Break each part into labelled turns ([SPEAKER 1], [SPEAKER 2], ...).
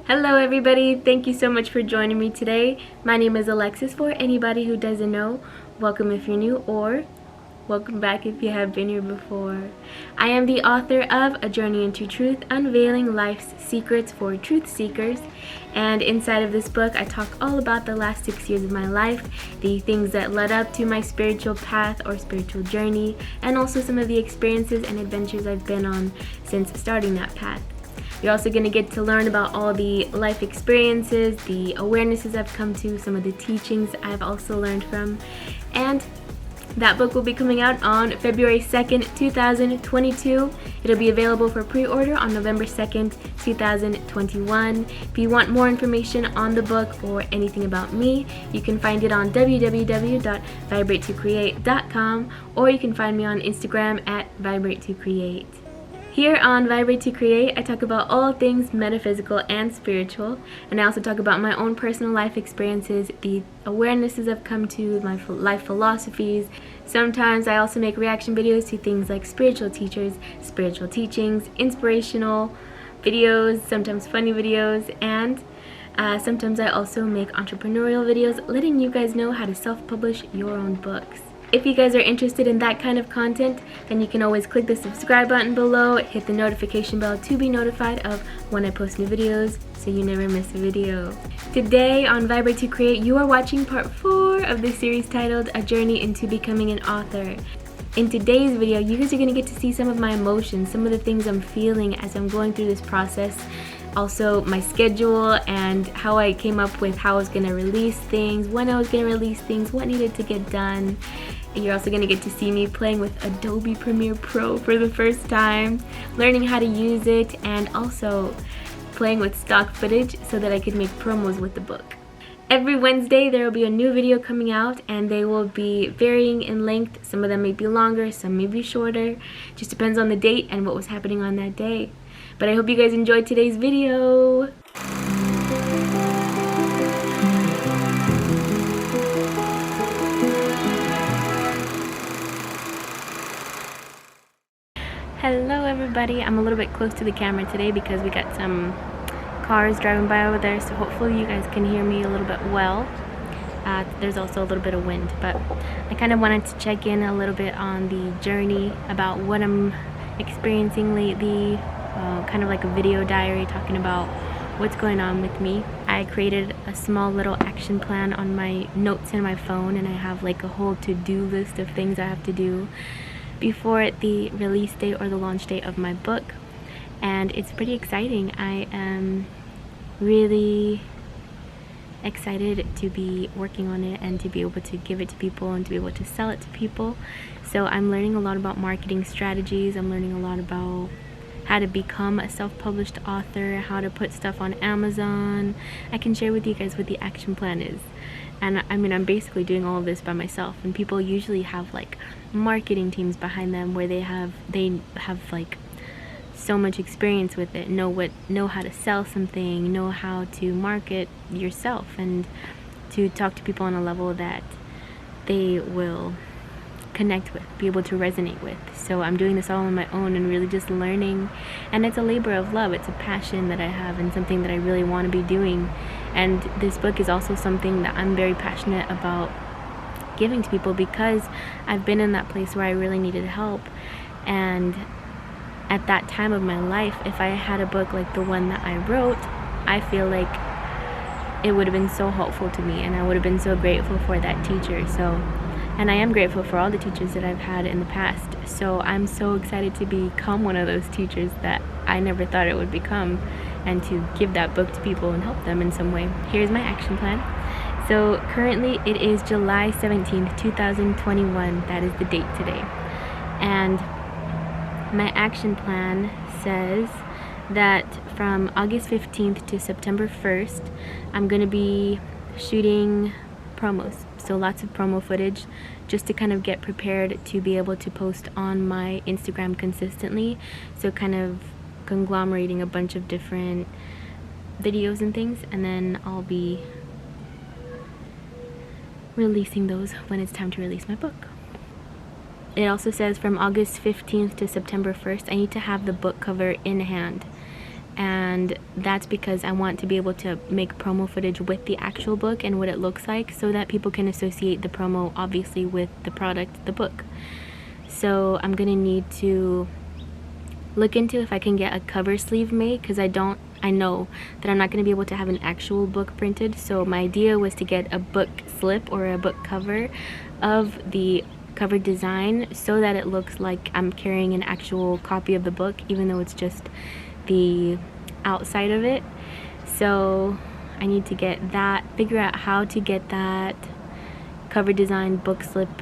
[SPEAKER 1] Hello everybody, thank you so much for joining me today. My name is Alexis for anybody who doesn't know. Welcome if you're new, or welcome back if you have been here before. I am the author of A Journey into Truth, Unveiling Life's Secrets for Truth Seekers. And inside of this book, I talk all about the last 6 years of my life, the things that led up to my spiritual path or spiritual journey, and also some of the experiences and adventures I've been on since starting that path. You're also going to get to learn about all the life experiences, the awarenesses I've come to, some of the teachings I've also learned from, and that book will be coming out on February 2nd, 2022. It'll be available for pre-order on November 2nd, 2021. If you want more information on the book or anything about me, you can find it on www.vibrate2create.com, or you can find me on Instagram at Vibrate2create. Here on Vibrate to Create, I talk about all things metaphysical and spiritual, and I also talk about my own personal life experiences, the awarenesses I've come to, my life philosophies. Sometimes I also make reaction videos to things like spiritual teachers, spiritual teachings, inspirational videos, sometimes funny videos, and sometimes I also make entrepreneurial videos letting you guys know how to self-publish your own books. If you guys are interested in that kind of content, then you can always click the subscribe button below, hit the notification bell to be notified of when I post new videos so you never miss a video. Today on Vibrate to Create, you are watching part 4 of the series titled A Journey into Becoming an Author. In today's video, you guys are going to get to see some of my emotions, some of the things I'm feeling as I'm going through this process. Also my schedule and how I came up with how I was going to release things, when I was going to release things, what needed to get done. And you're also going to get to see me playing with Adobe Premiere Pro for the first time, learning how to use it, and also playing with stock footage so that I could make promos with the book. Every Wednesday there will be a new video coming out, and they will be varying in length. Some of them may be longer, some may be shorter. Just depends on the date and what was happening on that day. But I hope you guys enjoyed today's video. Hello everybody, I'm a little bit close to the camera today because we got some cars driving by over there, so hopefully you guys can hear me a little bit well. There's also a little bit of wind, but I kind of wanted to check in a little bit on the journey, about what I'm experiencing lately, kind of like a video diary talking about what's going on with me. I created a small little action plan on my notes in my phone, and I have like a whole to-do list of things I have to do before the release date or the launch date of my book, and it's pretty exciting. I am really excited to be working on it and to be able to give it to people and to be able to sell it to people. So I'm learning a lot about marketing strategies. I'm learning a lot about how to become a self-published author, how to put stuff on Amazon. I can share with you guys what the action plan is. And I mean, I'm basically doing all of this by myself, and people usually have like marketing teams behind them where they have like so much experience with it, know how to sell something, know how to market yourself, and to talk to people on a level that they will connect with, be able to resonate with. So I'm doing this all on my own and really just learning, and it's a labor of love. It's a passion that I have and something that I really want to be doing. And this book is also something that I'm very passionate about giving to people, because I've been in that place where I really needed help. And at that time of my life, if I had a book like the one that I wrote, I feel like it would have been so helpful to me, and I would have been so grateful for that teacher. And I am grateful for all the teachers that I've had in the past. So I'm so excited to become one of those teachers that I never thought it would become, and to give that book to people and help them in some way. Here's my action plan. So currently it is July 17th, 2021. That is the date today. And my action plan says that from August 15th to September 1st, I'm going to be shooting promos. So lots of promo footage, just to kind of get prepared to be able to post on my Instagram consistently. So kind of conglomerating a bunch of different videos and things, and then I'll be releasing those when it's time to release my book. It also says from August 15th to September 1st, I need to have the book cover in hand. and that's because I want to be able to make promo footage with the actual book and what it looks like, so that people can associate the promo obviously with the product, the book. So I'm gonna need to look into if I can get a cover sleeve made, because I know that I'm not going to be able to have an actual book printed. So my idea was to get a book slip or a book cover of the cover design, so that it looks like I'm carrying an actual copy of the book, even though it's just the outside of it. So I need to get that, figure out how to get that cover design book slip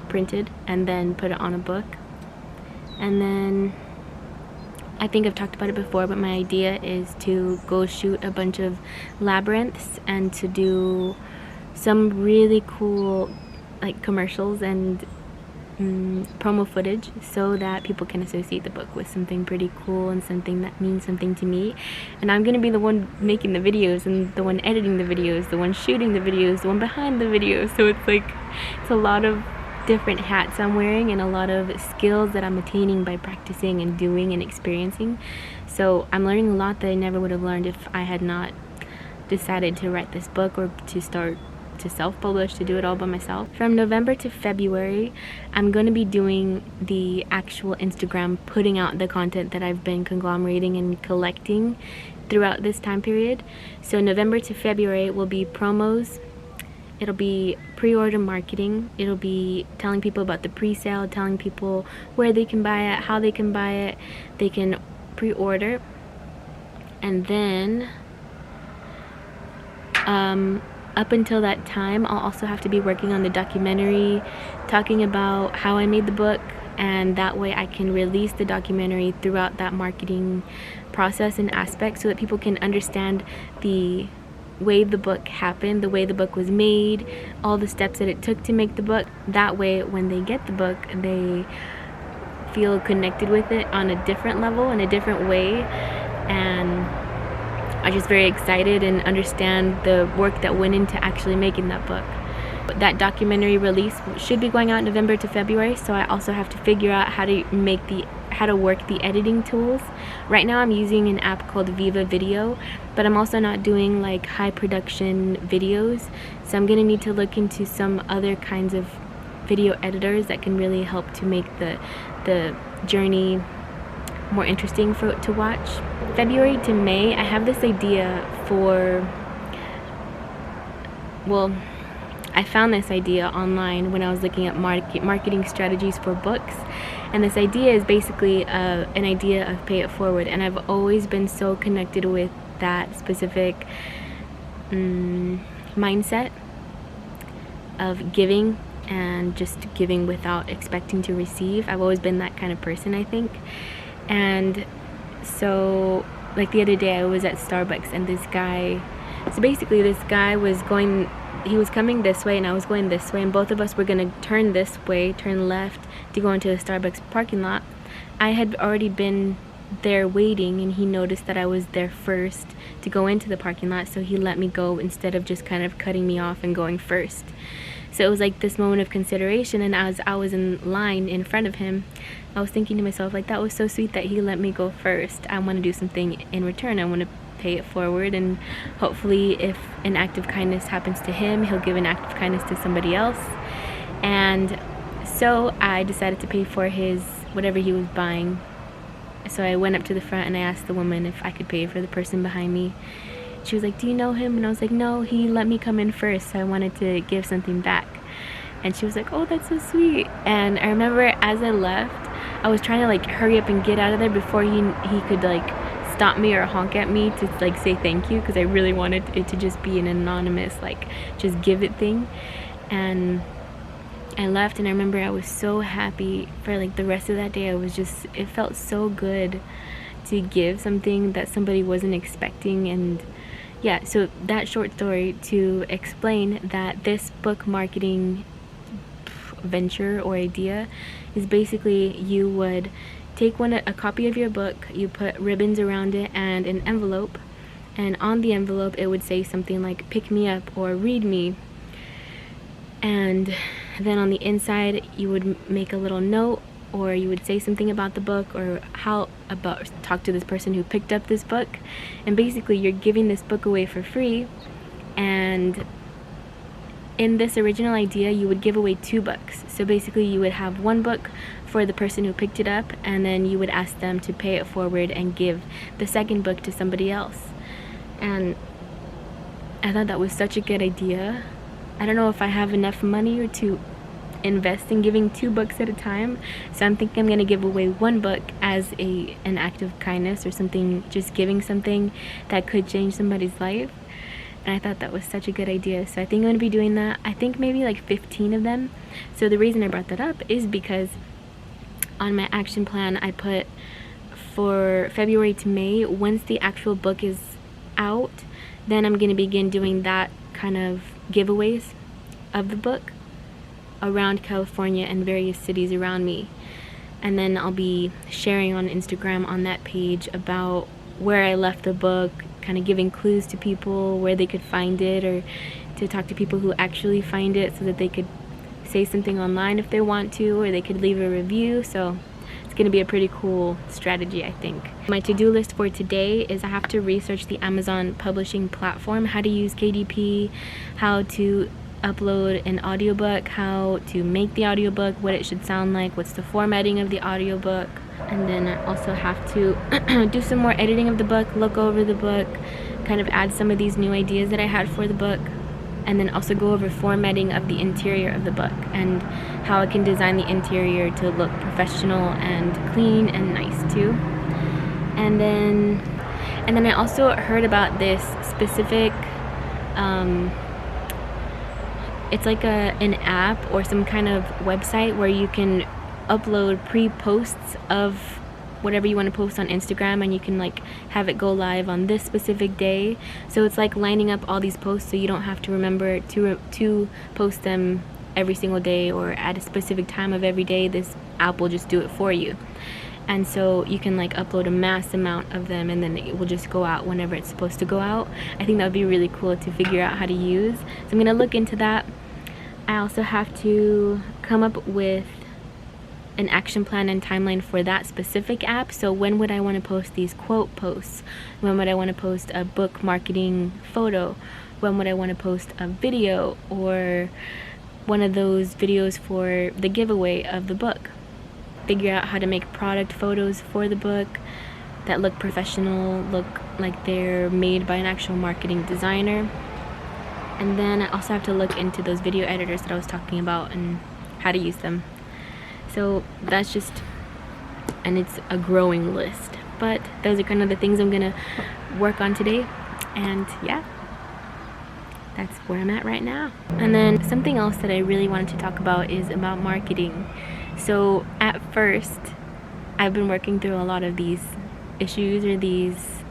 [SPEAKER 1] printed and then put it on a book. And then I think I've talked about it before, but my idea is to go shoot a bunch of labyrinths and to do some really cool like commercials and promo footage, so that people can associate the book with something pretty cool and something that means something to me. And I'm gonna be the one making the videos and the one editing the videos, the one shooting the videos, the one behind the videos. So it's like, it's a lot of different hats I'm wearing and a lot of skills that I'm attaining by practicing and doing and experiencing. So I'm learning a lot that I never would have learned if I had not decided to write this book or to start to self-publish, to do it all by myself. From November to February, I'm going to be doing the actual Instagram, putting out the content that I've been conglomerating and collecting throughout this time period. So November to February will be promos. It'll be pre-order marketing. It'll be telling people about the pre-sale, telling people where they can buy it, how they can buy it. They can pre-order. And then up until that time, I'll also have to be working on the documentary, talking about how I made the book, and that way I can release the documentary throughout that marketing process and aspect, so that people can understand the way the book happened, the way the book was made, all the steps that it took to make the book. That way when they get the book, they feel connected with it on a different level, in a different way, and I'm just very excited and understand the work that went into actually making that book. That documentary release should be going out November to February, so I also have to figure out how to work the editing tools. Right now I'm using an app called Viva Video, but I'm also not doing like high production videos, so I'm gonna need to look into some other kinds of video editors that can really help to make the journey more interesting to watch. February to May, I have this idea for, well, I found this idea online when I was looking at marketing strategies for books, and this idea is basically an idea of pay it forward, and I've always been so connected with that specific mindset of giving and just giving without expecting to receive. I've always been that kind of person, I think. And so like the other day I was at Starbucks, and this guy was he was coming this way and I was going this way, and both of us were going to turn this way, turn left to go into the Starbucks parking lot. I had already been there waiting, and he noticed that I was there first to go into the parking lot, so he let me go instead of just kind of cutting me off and going first. So it was like this moment of consideration, and as I was in line in front of him, I was thinking to myself, like, that was so sweet that he let me go first. I want to do something in return. I want to pay it forward, and hopefully if an act of kindness happens to him, he'll give an act of kindness to somebody else. And so I decided to pay for his whatever he was buying. So I went up to the front and I asked the woman if I could pay for the person behind me. She was like, "Do you know him?" And I was like, "No, he let me come in first, so I wanted to give something back." And she was like, "Oh, that's so sweet." And I remember as I left, I was trying to like hurry up and get out of there before he could like stop me or honk at me to like say thank you, because I really wanted it to just be an anonymous like just give it thing. And I left, and I remember I was so happy for like the rest of that day. It felt so good to give something that somebody wasn't expecting. And yeah, so that short story to explain that this book marketing venture or idea is basically, you would take a copy of your book, you put ribbons around it and an envelope, and on the envelope it would say something like "pick me up" or "read me," and then on the inside you would make a little note or you would say something about the book, or talk to this person who picked up this book. And basically you're giving this book away for free. And in this original idea, you would give away 2 books. So basically you would have 1 book for the person who picked it up, and then you would ask them to pay it forward and give the 2nd book to somebody else. And I thought that was such a good idea. I don't know if I have enough money or to invest in giving 2 books at a time, so I'm thinking I'm going to give away 1 book as an act of kindness, or something, just giving something that could change somebody's life. And I thought that was such a good idea, so I think I'm going to be doing that. I think maybe like 15 of them. So the reason I brought that up is because on my action plan I put for February to May, once the actual book is out, then I'm going to begin doing that kind of giveaways of the book around California and various cities around me. And then I'll be sharing on Instagram on that page about where I left the book, kind of giving clues to people where they could find it, or to talk to people who actually find it so that they could say something online if they want to, or they could leave a review. So it's going to be a pretty cool strategy, I think. My to-do list for today is I have to research the Amazon publishing platform, how to use KDP, how to upload an audiobook, how to make the audiobook, what it should sound like, what's the formatting of the audiobook. And then I also have to do some more editing of the book, look over the book, kind of add some of these new ideas that I had for the book, and then also go over formatting of the interior of the book and how I can design the interior to look professional and clean and nice too. And then I also heard about this specific it's like an app or some kind of website where you can upload pre-posts of whatever you want to post on Instagram, and you can like have it go live on this specific day. So it's like lining up all these posts, so you don't have to remember to post them every single day or at a specific time of every day. This app will just do it for you. And so you can like upload a mass amount of them, and then it will just go out whenever it's supposed to go out. I think that would be really cool to figure out how to use. So I'm gonna look into that. I also have to come up with an action plan and timeline for that specific app. So when would I want to post these quote posts? When would I want to post a book marketing photo? When would I want to post a video, or one of those videos for the giveaway of the book? Figure out how to make product photos for the book that look professional, look like they're made by an actual marketing designer. And then I also have to look into those video editors that I was talking about and how to use them. So that's just, and it's a growing list, but those are kind of the things I'm gonna work on today. And yeah, that's where I'm at right now. And then something else that I really wanted to talk about is about marketing. So at first, I've been working through a lot of these issues, or these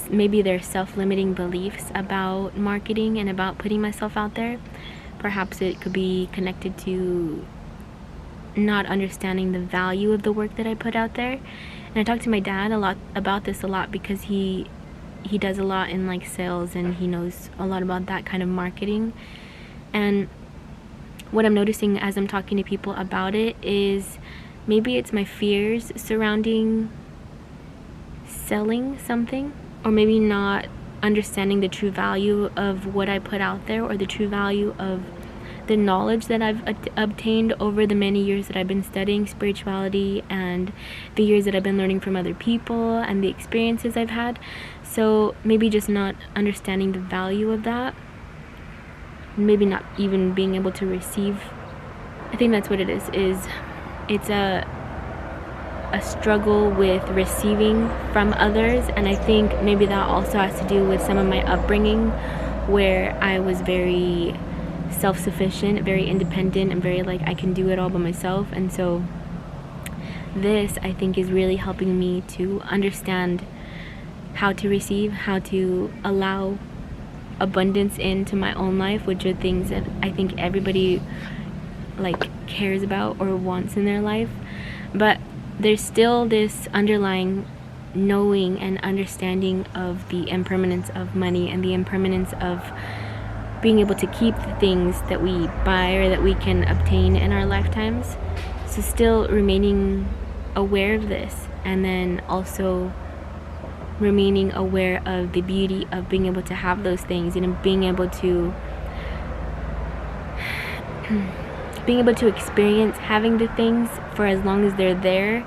[SPEAKER 1] maybe they're self-limiting beliefs about marketing and about putting myself out there. Perhaps it could be connected to not understanding the value of the work that I put out there. And I talked to my dad a lot about this because he does a lot in like sales, and he knows a lot about that kind of marketing. And what I'm noticing as I'm talking to people about it is maybe it's my fears surrounding selling something, or maybe not understanding the true value of what I put out there, or the true value of the knowledge that I've obtained over the many years that I've been studying spirituality, and the years that I've been learning from other people, and the experiences I've had. So maybe just not understanding the value of that, maybe not even being able to receive. I think that's what it is it's a struggle with receiving from others. And I think maybe that also has to do with some of my upbringing, where I was very self-sufficient, very independent, and very like I can do it all by myself. And so this, I think, is really helping me to understand how to receive, how to allow abundance into my own life, which are things that I think everybody like cares about or wants in their life. But there's still this underlying knowing and understanding of the impermanence of money, and the impermanence of being able to keep the things that we buy or that we can obtain in our lifetimes. So still remaining aware of this, and then also remaining aware of the beauty of being able to have those things, and being able to experience having the things for as long as they're there,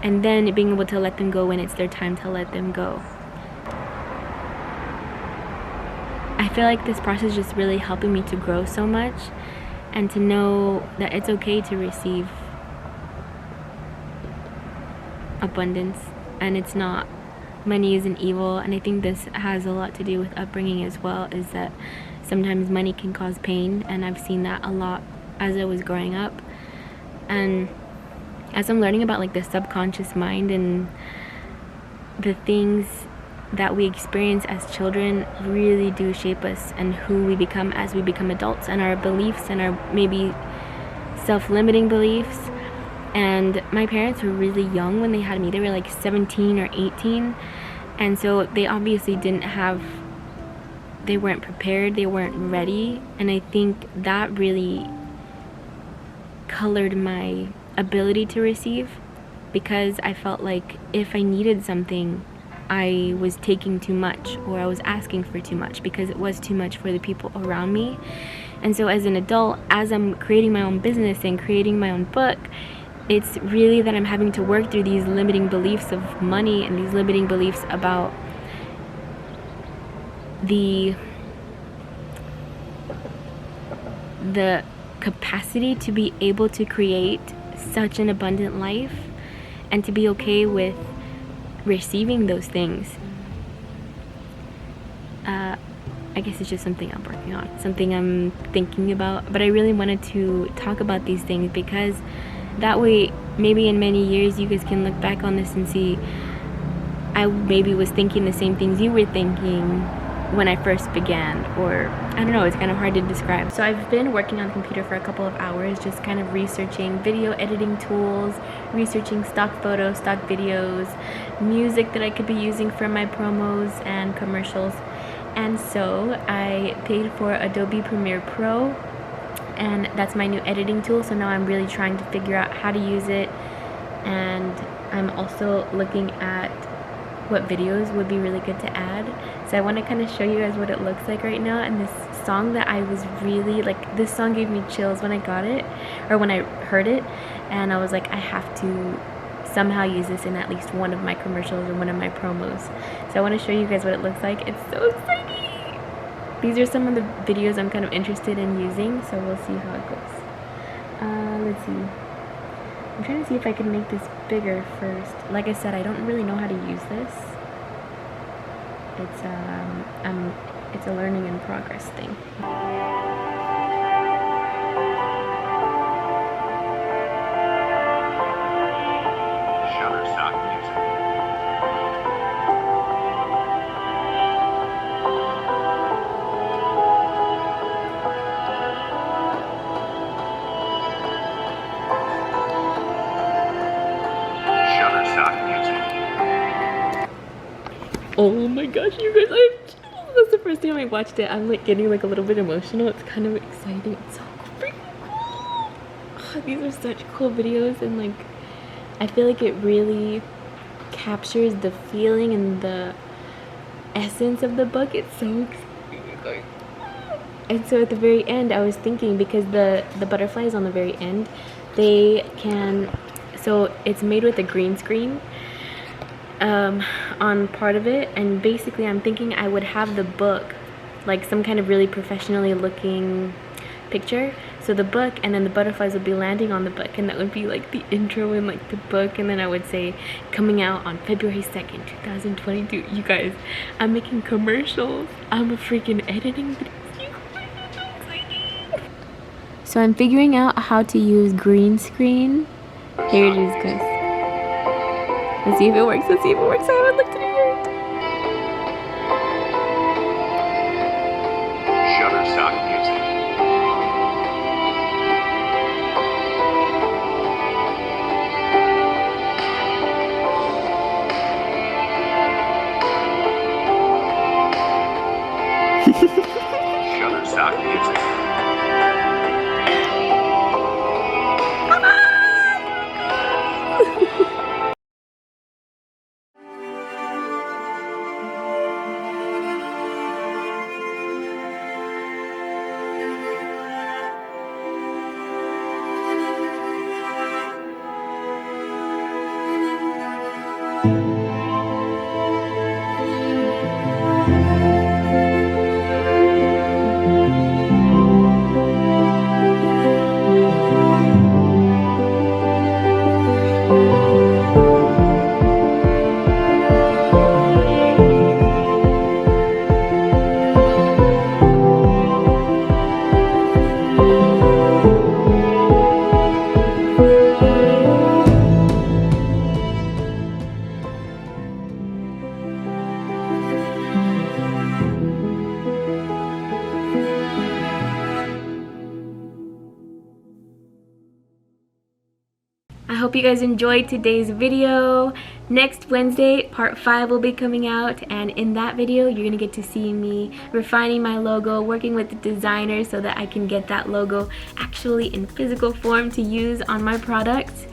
[SPEAKER 1] and then being able to let them go when it's their time to let them go. I feel like this process is just really helping me to grow so much, and to know that it's okay to receive abundance, and it's not, money isn't evil. And I think this has a lot to do with upbringing as well, is that sometimes money can cause pain, and I've seen that a lot as I was growing up. And as I'm learning about like the subconscious mind and the things that we experience as children really do shape us and who we become as we become adults, and our beliefs and our maybe self-limiting beliefs. And my parents were really young when they had me. They were like 17 or 18, and so they obviously they weren't prepared, they weren't ready. And I think that really colored my ability to receive, because I felt like if I needed something, I was taking too much, or I was asking for too much, because it was too much for the people around me. And so as an adult, as I'm creating my own business and creating my own book, it's really that I'm having to work through these limiting beliefs of money, and these limiting beliefs about the capacity to be able to create such an abundant life, and to be okay with receiving those things. I guess it's just something I'm working on, something I'm thinking about. But I really wanted to talk about these things, because that way maybe in many years you guys can look back on this and see I maybe was thinking the same things you were thinking when I first began, or I don't know, it's kind of hard to describe. So I've been working on the computer for a couple of hours, just kind of researching video editing tools, researching stock photos, stock videos, music that I could be using for my promos and commercials. And so I paid for Adobe Premiere Pro, and that's my new editing tool. So now I'm really trying to figure out how to use it, and I'm also looking at what videos would be really good to add. So I want to kind of show you guys what it looks like right now. And this song that I was really like, this song gave me chills when I got it, or when I heard it, and I was like, I have to somehow use this in at least one of my commercials or one of my promos. So I want to show you guys what it looks like. It's so exciting. These are some of the videos I'm kind of interested in using, so we'll see how it goes. Let's see. I'm trying to see if I can make this bigger first. Like I said, I don't really know how to use this. It's a learning in progress thing. Oh my gosh, you guys, I have chills. That's the first time I watched it. I'm like getting like a little bit emotional. It's kind of exciting. It's so freaking cool. Oh, these are such cool videos, and like I feel like it really captures the feeling and the essence of the book. It's so exciting. And so at the very end, I was thinking, because the butterflies on the very end, they can, so it's made with a green screen on part of it, and basically I'm thinking I would have the book like some kind of really professionally looking picture, so the book, and then the butterflies would be landing on the book, and that would be like the intro in like the book, and then I would say coming out on February 2nd 2022. You guys, I'm making commercials, I'm freaking editing videos. So I'm figuring out how to use green screen. Here it is, guys. Let's see if it works. Let's see if it works. I haven't looked at it yet.
[SPEAKER 2] Shutterstock Music. stock music.
[SPEAKER 1] I hope you guys enjoyed today's video. Next Wednesday, part 5 will be coming out, and in that video, you're gonna get to see me refining my logo, working with the designer so that I can get that logo actually in physical form to use on my products.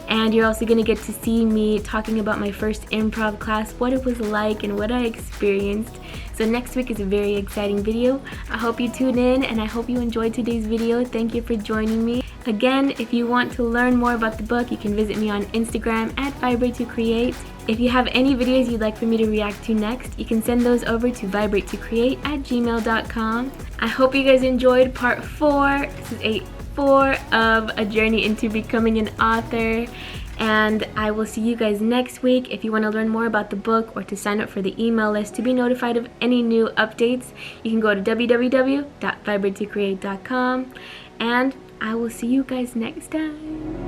[SPEAKER 1] And you're also gonna get to see me talking about my first improv class, what it was like and what I experienced. So next week is a very exciting video. I hope you tune in, and I hope you enjoyed today's video. Thank you for joining me. Again, if you want to learn more about the book, you can visit me on Instagram at Vibrate to Create. If you have any videos you'd like for me to react to next, you can send those over to vibratetocreate@gmail.com. I hope you guys enjoyed part 4. This is 4 of a journey into becoming an author, and I will see you guys next week. If you want to learn more about the book or to sign up for the email list to be notified of any new updates, you can go to www.vibratetocreate.com, and I will see you guys next time.